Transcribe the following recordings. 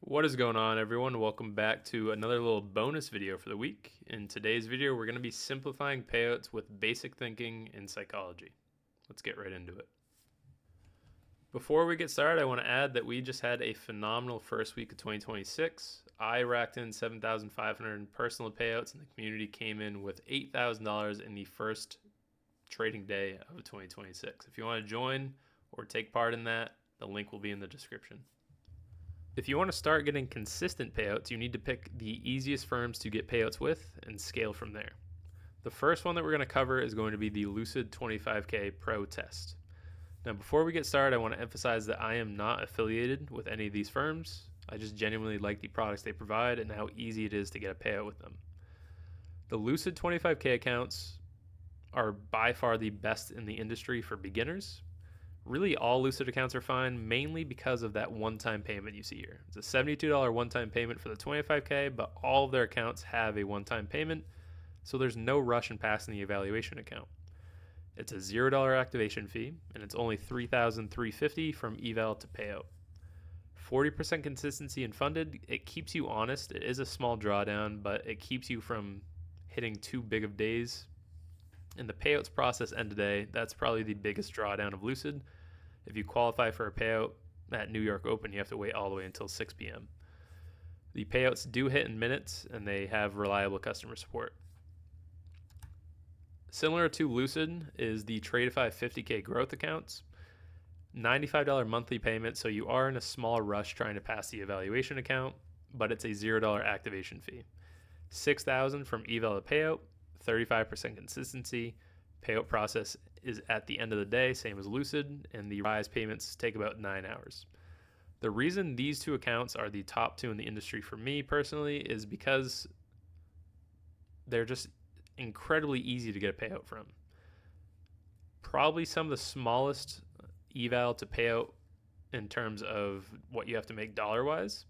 What is going on, everyone? Welcome back to another little bonus video for the week. In today's video, we're going to be simplifying payouts with basic thinking in psychology. Let's get right into it. Before we get started, I want to add that we just had a phenomenal first week of 2026. I racked in $7,500 in personal payouts, and the community came in with $8,000 in the first trading day of 2026. If you want to join or take part in that, the link will be in the description. If you want to start getting consistent payouts, you need to pick the easiest firms to get payouts with and scale from there. The first one that we're going to cover is going to be the Lucid 25K Pro test. Now, before we get started, I want to emphasize that I am not affiliated with any of these firms. I just genuinely like the products they provide and how easy it is to get a payout with them. The Lucid 25K accounts are by far the best in the industry for beginners. Really, all Lucid accounts are fine, mainly because of that one-time payment you see here. It's a $72 one-time payment for the 25K, but all of their accounts have a one-time payment, so there's no rush in passing the evaluation account. It's a $0 activation fee, and it's only $3,350 from eval to payout. 40% consistency and funded. It keeps you honest. It is a small drawdown, but it keeps you from hitting too big of days. And the payouts process end of day, that's probably the biggest drawdown of Lucid. If you qualify for a payout at New York Open, you have to wait all the way until 6 p.m. The payouts do hit in minutes, and they have reliable customer support. Similar to Lucid is the Tradeify 50K growth accounts. $95 monthly payment, so you are in a small rush trying to pass the evaluation account, but it's a $0 activation fee. $6,000 from eval to payout, 35% consistency. Payout process is at the end of the day, same as Lucid, and the rise payments take about 9 hours. The reason these two accounts are the top two in the industry for me personally is because they're just incredibly easy to get a payout from. Probably some of the smallest eval to payout in terms of what you have to make dollar-wise,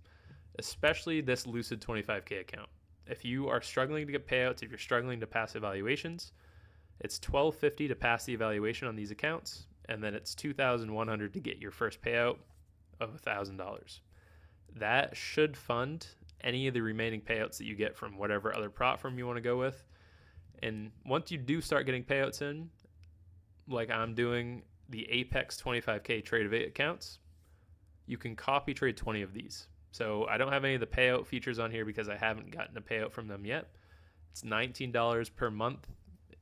especially this Lucid 25K account. If you are struggling to get payouts, if you're struggling to pass evaluations, it's $1,250 to pass the evaluation on these accounts, and then it's $2,100 to get your first payout of $1,000. That should fund any of the remaining payouts that you get from whatever other prop firm you want to go with. And once you do start getting payouts in, like I'm doing the Apex 25K Tradeify accounts, you can copy trade 20 of these. So I don't have any of the payout features on here because I haven't gotten a payout from them yet. It's $19 per month,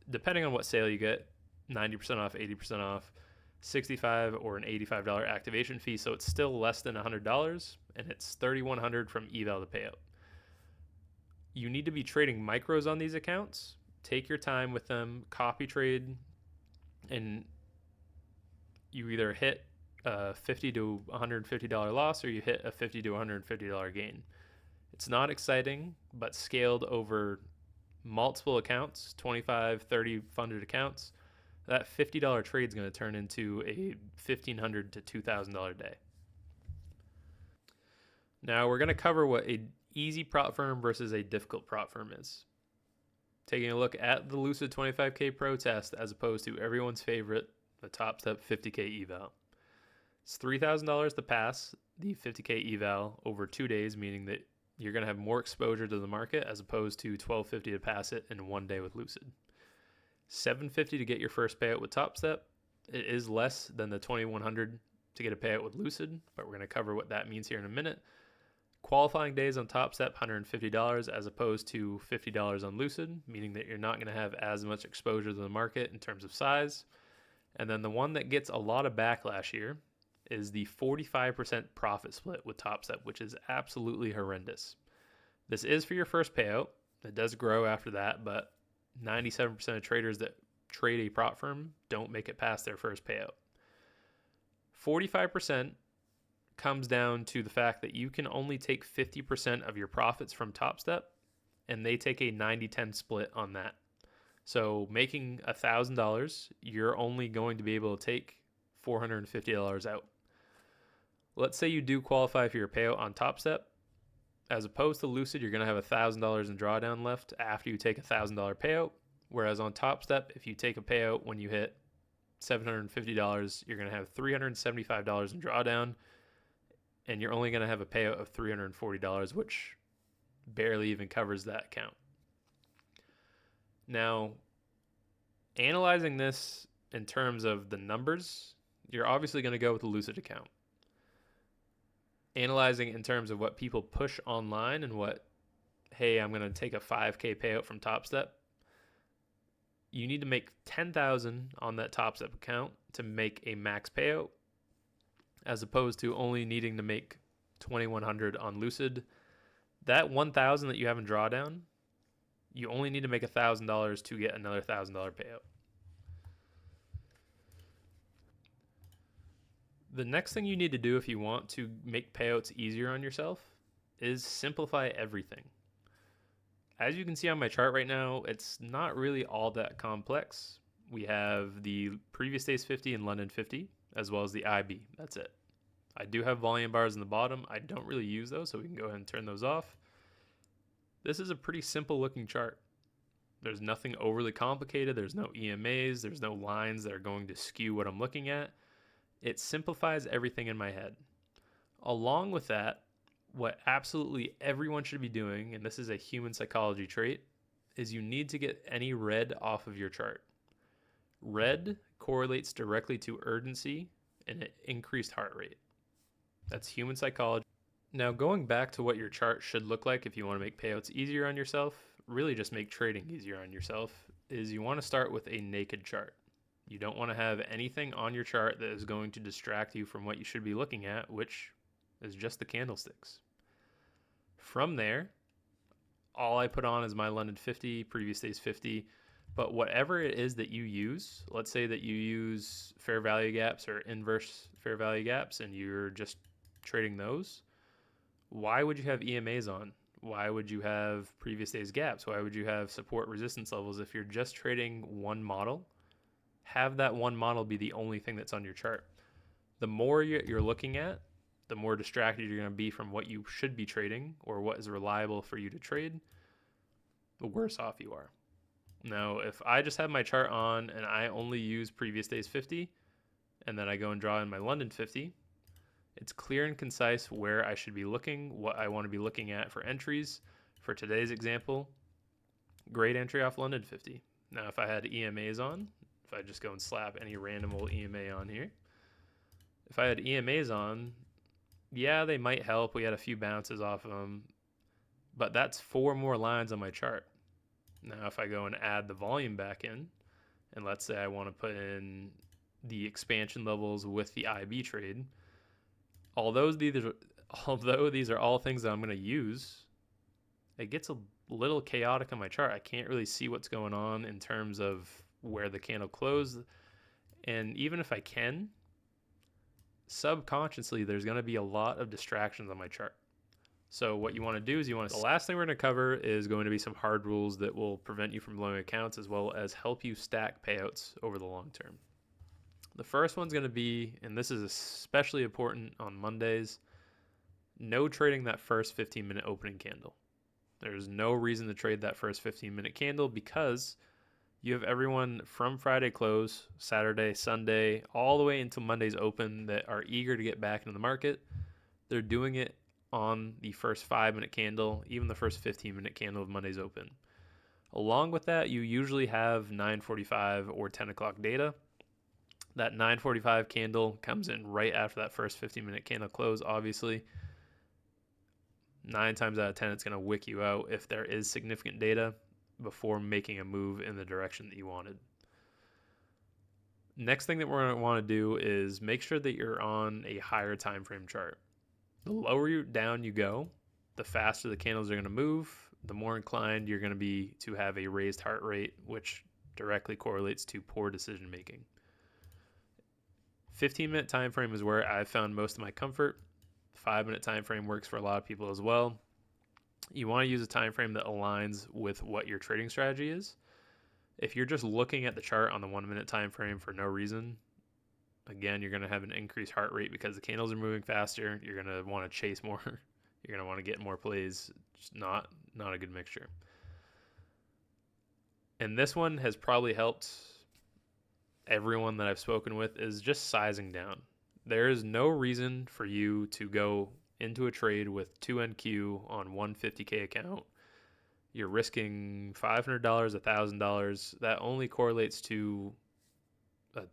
depending on what sale you get, 90% off, 80% off, $65 or an $85 activation fee. So it's still less than $100, and it's $3,100 from eval to payout. You need to be trading micros on these accounts. Take your time with them, copy trade, and you either hit a $50 to $150 loss or you hit a $50 to $150 gain. It's not exciting, but scaled over multiple accounts, 25, 30 funded accounts, that $50 trade is going to turn into a $1,500 to $2,000 day. Now we're going to cover what an easy prop firm versus a difficult prop firm is. Taking a look at the Lucid 25K Pro test as opposed to everyone's favorite, the Top Step 50K eval. It's $3,000 to pass the 50K eval over 2 days, meaning that you're going to have more exposure to the market as opposed to $1,250 to pass it in 1 day with Lucid. $750 to get your first payout with Top Step. It is less than the $2,100 to get a payout with Lucid, but we're going to cover what that means here in a minute. Qualifying days on Top Step, $150 as opposed to $50 on Lucid, meaning that you're not going to have as much exposure to the market in terms of size. And then the one that gets a lot of backlash here is the 45% profit split with Top Step, which is absolutely horrendous. This is for your first payout. It does grow after that, but 97% of traders that trade a prop firm don't make it past their first payout. 45% comes down to the fact that you can only take 50% of your profits from Top Step, and they take a 90-10 split on that. So making $1,000, you're only going to be able to take $450 out. Let's say you do qualify for your payout on Top Step. As opposed to Lucid, you're going to have $1,000 in drawdown left after you take a $1,000 payout. Whereas on Top Step, if you take a payout when you hit $750, you're going to have $375 in drawdown and you're only going to have a payout of $340, which barely even covers that account. Now, analyzing this in terms of the numbers, you're obviously going to go with the Lucid account. Analyzing in terms of what people push online and what, hey, I'm going to take a 5K payout from TopStep, you need to make $10,000 on that TopStep account to make a max payout, as opposed to only needing to make $2,100 on Lucid. That $1,000 that you have in drawdown, you only need to make $1,000 to get another $1,000 payout. The next thing you need to do if you want to make payouts easier on yourself is simplify everything. As you can see on my chart right now, it's not really all that complex. We have the previous day's 50 and London 50, as well as the IB. That's it. I do have volume bars in the bottom. I don't really use those, so we can go ahead and turn those off. This is a pretty simple looking chart. There's nothing overly complicated. There's no EMAs. There's no lines that are going to skew what I'm looking at. It simplifies everything in my head. Along with that, what absolutely everyone should be doing, and this is a human psychology trait, is you need to get any red off of your chart. Red correlates directly to urgency and an increased heart rate. That's human psychology. Now, going back to what your chart should look like if you want to make payouts easier on yourself, really just make trading easier on yourself, is you want to start with a naked chart. You don't want to have anything on your chart that is going to distract you from what you should be looking at, which is just the candlesticks. From there, all I put on is my London 50, previous day's 50, but whatever it is that you use, let's say that you use fair value gaps or inverse fair value gaps and you're just trading those, why would you have EMAs on? Why would you have previous day's gaps? Why would you have support resistance levels if you're just trading one model? Have that one model be the only thing that's on your chart. The more you're looking at, the more distracted you're going to be from what you should be trading or what is reliable for you to trade, the worse off you are. Now, if I just have my chart on and I only use previous day's 50, and then I go and draw in my London 50, it's clear and concise where I should be looking, what I want to be looking at for entries. For today's example, great entry off London 50. Now, if I had EMAs on, if I just go and slap any random old EMA on here, if I had EMAs on, yeah, they might help. We had a few bounces off of them, but that's 4 more lines on my chart. Now, if I go and add the volume back in, and let's say I want to put in the expansion levels with the IB trade, although these are all things that I'm going to use, it gets a little chaotic on my chart. I can't really see what's going on in terms of where the candle closed. And even if I can, subconsciously, there's going to be a lot of distractions on my chart. So what you want to do is the last thing we're going to cover is going to be some hard rules that will prevent you from blowing accounts as well as help you stack payouts over the long term. The first one's going to be, and this is especially important on Mondays, no trading that first 15-minute opening candle. There's no reason to trade that first 15-minute candle because you have everyone from Friday close, Saturday, Sunday, all the way until Monday's open that are eager to get back into the market. They're doing it on the first 5-minute candle, even the first 15-minute candle of Monday's open. Along with that, you usually have 9:45 or 10 o'clock data. That 9:45 candle comes in right after that first 15-minute candle close, obviously. 9 times out of 10, it's going to wick you out if there is significant data before making a move in the direction that you wanted. Next thing that we're going to want to do is make sure that you're on a higher time frame chart. The lower down you go, the faster the candles are going to move, the more inclined you're going to be to have a raised heart rate, which directly correlates to poor decision making. 15-minute time frame is where I've found most of my comfort. 5-minute time frame works for a lot of people as well. You want to use a time frame that aligns with what your trading strategy is. If you're just looking at the chart on the 1-minute time frame for no reason, again, you're going to have an increased heart rate because the candles are moving faster. You're going to want to chase more. You're going to want to get more plays. Just not a good mixture. And this one has probably helped everyone that I've spoken with is just sizing down. There is no reason for you to go into a trade with 2 NQ on one 50K account. You're risking $500, $1,000. That only correlates to a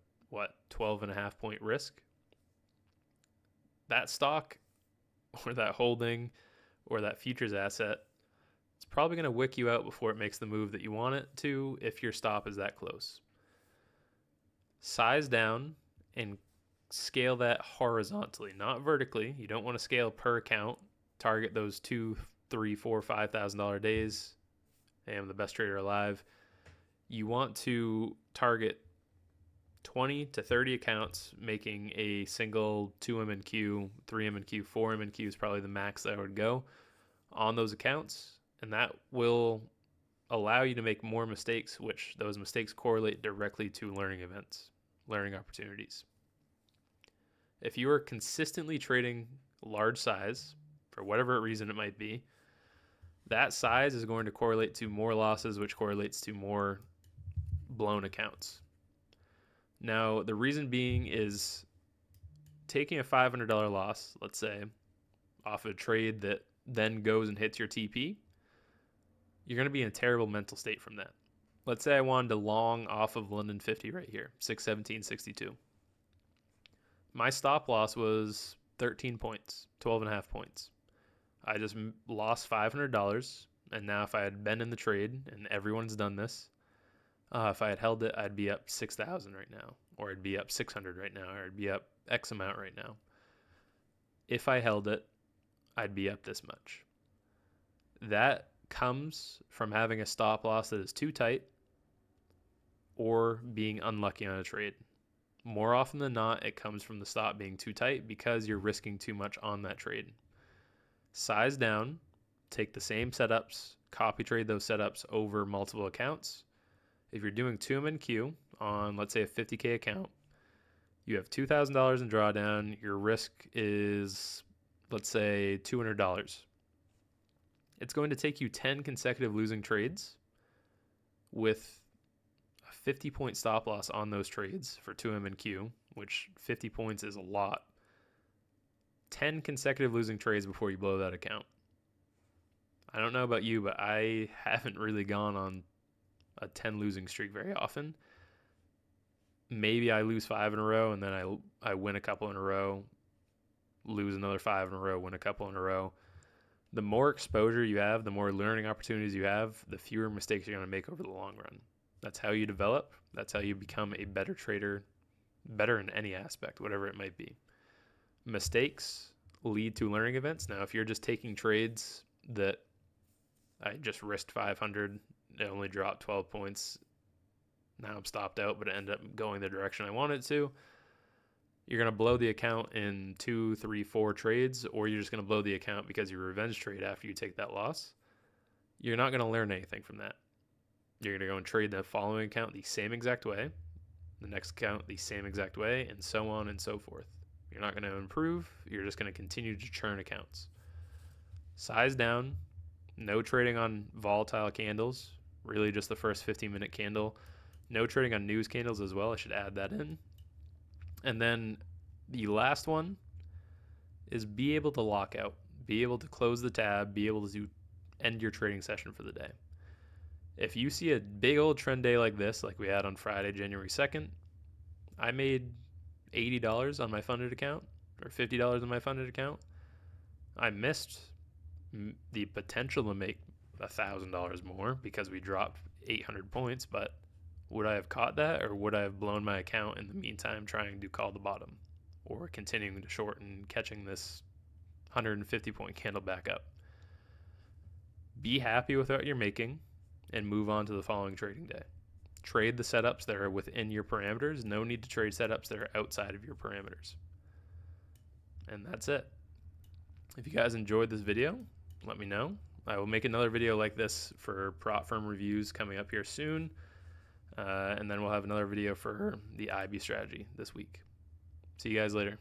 12.5 point risk. That stock or that holding or that futures asset, it's probably going to wick you out before it makes the move that you want it to if your stop is that close. Size down and scale that horizontally, not vertically. You don't want to scale per account. Target those $2,000, $3,000, $4,000, $5,000 days. Hey, I'm the best trader alive. You want to target 20 to 30 accounts, making a single 2 MNQ, 3 MNQ, 4 MNQ is probably the max that I would go on those accounts. And that will allow you to make more mistakes, which those mistakes correlate directly to learning events, learning opportunities. If you are consistently trading large size, for whatever reason it might be, that size is going to correlate to more losses, which correlates to more blown accounts. Now, the reason being is taking a $500 loss, let's say, off a trade that then goes and hits your TP, you're going to be in a terrible mental state from that. Let's say I wanted to long off of London 50 right here, 617.62. My stop loss was 13 points, 12.5 points. I just lost $500, and now if I had been in the trade, and everyone's done this, if I had held it, I'd be up 6,000 right now, or I'd be up 600 right now, or I'd be up X amount right now. If I held it, I'd be up this much. That comes from having a stop loss that is too tight or being unlucky on a trade. More often than not, it comes from the stop being too tight because you're risking too much on that trade. Size down, take the same setups, copy trade those setups over multiple accounts. If you're doing 2 MNQ on, let's say, a 50K account, you have $2,000 in drawdown, your risk is, let's say, $200. It's going to take you 10 consecutive losing trades with a 50-point stop loss on those trades for 2 MNQ, which 50 points is a lot. 10 consecutive losing trades before you blow that account. I don't know about you, but I haven't really gone on a 10 losing streak very often. Maybe I lose 5 in a row and then I win a couple in a row, lose another 5 in a row, win a couple in a row. The more exposure you have, the more learning opportunities you have, the fewer mistakes you're going to make over the long run. That's how you develop. That's how you become a better trader, better in any aspect, whatever it might be. Mistakes lead to learning events. Now, if you're just taking trades that I just risked 500, it only dropped 12 points, now I'm stopped out, but it ended up going the direction I wanted to, you're going to blow the account in 2, 3, 4 trades, or you're just going to blow the account because you revenge trade after you take that loss. You're not going to learn anything from that. You're going to go and trade the following account the same exact way, the next account the same exact way, and so on and so forth. You're not going to improve. You're just going to continue to churn accounts. Size down. No trading on volatile candles. Really just the first 15-minute candle. No trading on news candles as well. I should add that in. And then the last one is be able to lock out. Be able to close the tab. Be able to end your trading session for the day. If you see a big old trend day like this, like we had on Friday, January 2nd, I made $80 on my funded account or $50 on my funded account. I missed the potential to make $1,000 more because we dropped 800 points, but would I have caught that, or would I have blown my account in the meantime trying to call the bottom or continuing to short and catching this 150 point candle back up? Be happy with what you're making and move on to the following trading day. Trade the setups that are within your parameters. No need to trade setups that are outside of your parameters. And that's it. If you guys enjoyed this video, let me know. I will make another video like this for prop firm reviews coming up here soon. And then we'll have another video for the IB strategy this week. See you guys later.